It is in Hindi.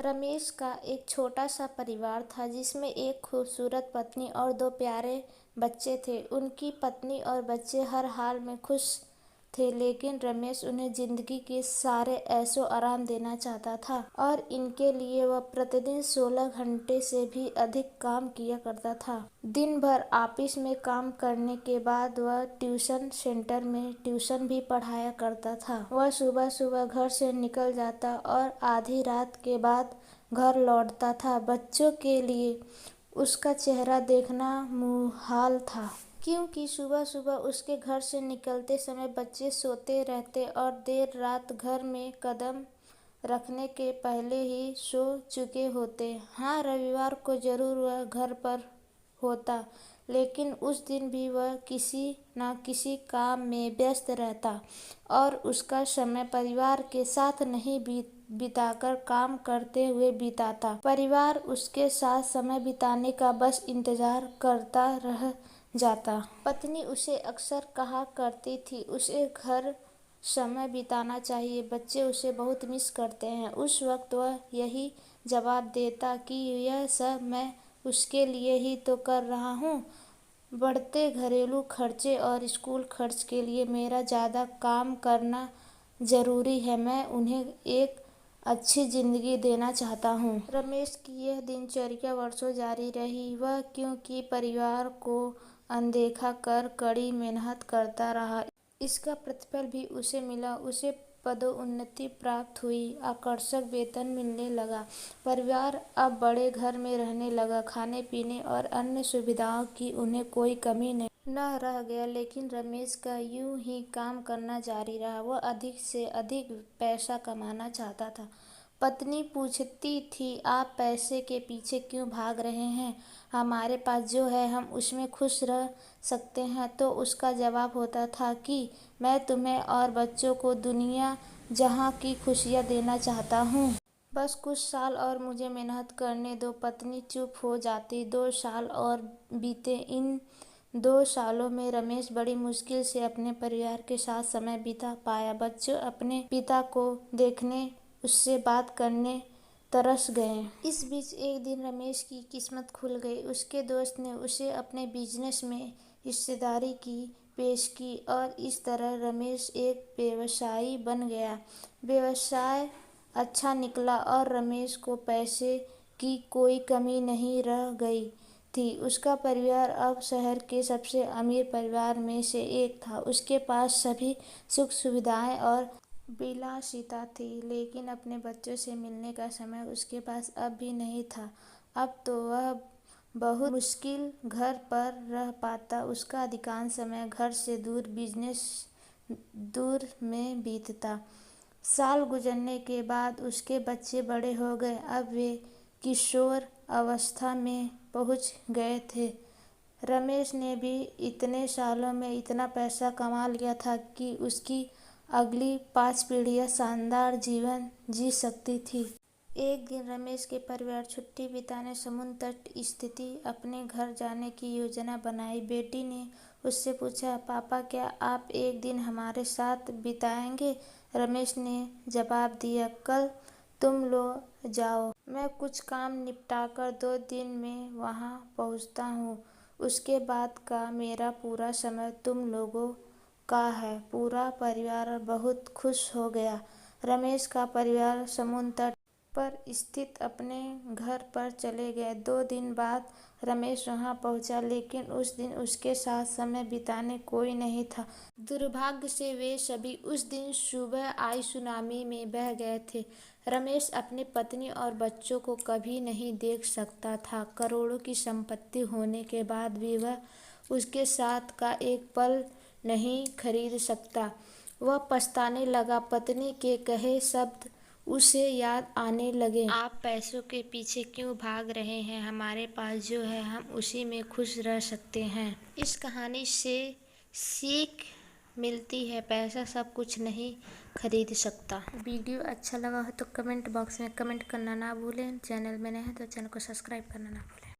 रमेश का एक छोटा सा परिवार था जिसमें एक खूबसूरत पत्नी और दो प्यारे बच्चे थे। उनकी पत्नी और बच्चे हर हाल में खुश थे, लेकिन रमेश उन्हें जिंदगी के सारे ऐशो आराम देना चाहता था और इनके लिए वह प्रतिदिन 16 घंटे से भी अधिक काम किया करता था। दिन भर ऑफिस में काम करने के बाद वह ट्यूशन सेंटर में ट्यूशन भी पढ़ाया करता था। वह सुबह सुबह घर से निकल जाता और आधी रात के बाद घर लौटता था। बच्चों के लिए उसका चेहरा देखना मुहाल था, क्योंकि सुबह सुबह उसके घर से निकलते समय बच्चे सोते रहते और देर रात घर में कदम रखने के पहले ही सो चुके होते। हाँ, रविवार को जरूर वह घर पर होता, लेकिन उस दिन भी वह किसी न किसी काम में व्यस्त रहता और उसका समय परिवार के साथ नहीं बिताकर काम करते हुए बिताता। परिवार उसके साथ समय बिताने का बस इंतजार करता रह जाता। पत्नी उसे अक्सर कहा करती थी, उसे घर समय बिताना चाहिए, बच्चे उसे बहुत मिस करते हैं। उस वक्त वह यही जवाब देता कि यह सब मैं उसके लिए ही तो कर रहा हूँ। बढ़ते घरेलू खर्चे और स्कूल खर्च के लिए मेरा ज़्यादा काम करना ज़रूरी है। मैं उन्हें एक अच्छी जिंदगी देना चाहता हूँ। रमेश की यह दिनचर्या वर्षों जारी रही। वह क्योंकि परिवार को अनदेखा कर कड़ी मेहनत करता रहा। इसका प्रतिफल भी उसे मिला। उसे पदोन्नति प्राप्त हुई, आकर्षक वेतन मिलने लगा। परिवार अब बड़े घर में रहने लगा। खाने पीने और अन्य सुविधाओं की उन्हें कोई कमी न रह गया। लेकिन रमेश का यूं ही काम करना जारी रहा। वह अधिक से अधिक पैसा कमाना चाहता था। पत्नी पूछती थी, आप पैसे के पीछे क्यों भाग रहे हैं? हमारे पास जो है हम उसमें खुश रह सकते हैं। तो उसका जवाब होता था कि मैं तुम्हें और बच्चों को दुनिया जहां की खुशियां देना चाहता हूं। बस कुछ साल और मुझे मेहनत करने दो। पत्नी चुप हो जाती। 2 साल और बीते। इन 2 सालों में रमेश बड़ी मुश्किल से अपने परिवार के साथ समय बिता पाया। बच्चे अपने पिता को देखने, उससे बात करने तरस गए। इस बीच एक दिन रमेश की किस्मत खुल गई। उसके दोस्त ने उसे अपने बिजनेस में हिस्सेदारी की पेश की और इस तरह रमेश एक व्यवसायी बन गया। व्यवसाय अच्छा निकला और रमेश को पैसे की कोई कमी नहीं रह गई थी। उसका परिवार अब शहर के सबसे अमीर परिवार में से एक था। उसके पास सभी सुख सुविधाएं और विलासिता थी, लेकिन अपने बच्चों से मिलने का समय उसके पास अब भी नहीं था। अब तो वह बहुत मुश्किल घर पर रह पाता। उसका अधिकांश समय घर से दूर बिजनेस दूर में बीतता। साल गुजरने के बाद उसके बच्चे बड़े हो गए। अब वे किशोर अवस्था में पहुंच गए थे। रमेश ने भी इतने सालों में इतना पैसा कमा लिया था कि उसकी अगली 5 पीढ़ियां शानदार जीवन जी सकती थी। एक दिन रमेश के परिवार छुट्टी बिताने समुद्र तट स्थित अपने घर जाने की योजना बनाई। बेटी ने उससे पूछा, पापा क्या आप एक दिन हमारे साथ बिताएंगे? रमेश ने जवाब दिया, कल तुम लोग जाओ, मैं कुछ काम निपटाकर 2 दिन में वहां पहुंचता हूं। उसके बाद का मेरा पूरा समय तुम लोगों का है। पूरा परिवार बहुत खुश हो गया। रमेश का परिवार समुद्र तट पर स्थित अपने घर पर चले गए। 2 दिन बाद रमेश वहां पहुंचा, लेकिन उस दिन उसके साथ समय बिताने कोई नहीं था। दुर्भाग्य से वे सभी उस दिन सुबह आई सुनामी में बह गए थे। रमेश अपनी पत्नी और बच्चों को कभी नहीं देख सकता था। करोड़ों की संपत्ति होने के बाद भी वह उसके साथ का एक पल नहीं खरीद सकता। वह पछताने लगा। पत्नी के कहे शब्द उसे याद आने लगे। आप पैसों के पीछे क्यों भाग रहे हैं? हमारे पास जो है हम उसी में खुश रह सकते हैं। इस कहानी से सीख मिलती है, पैसा सब कुछ नहीं खरीद सकता। वीडियो अच्छा लगा हो तो कमेंट बॉक्स में कमेंट करना ना भूलें। चैनल में नए हैं तो चैनल को सब्सक्राइब करना ना भूलें।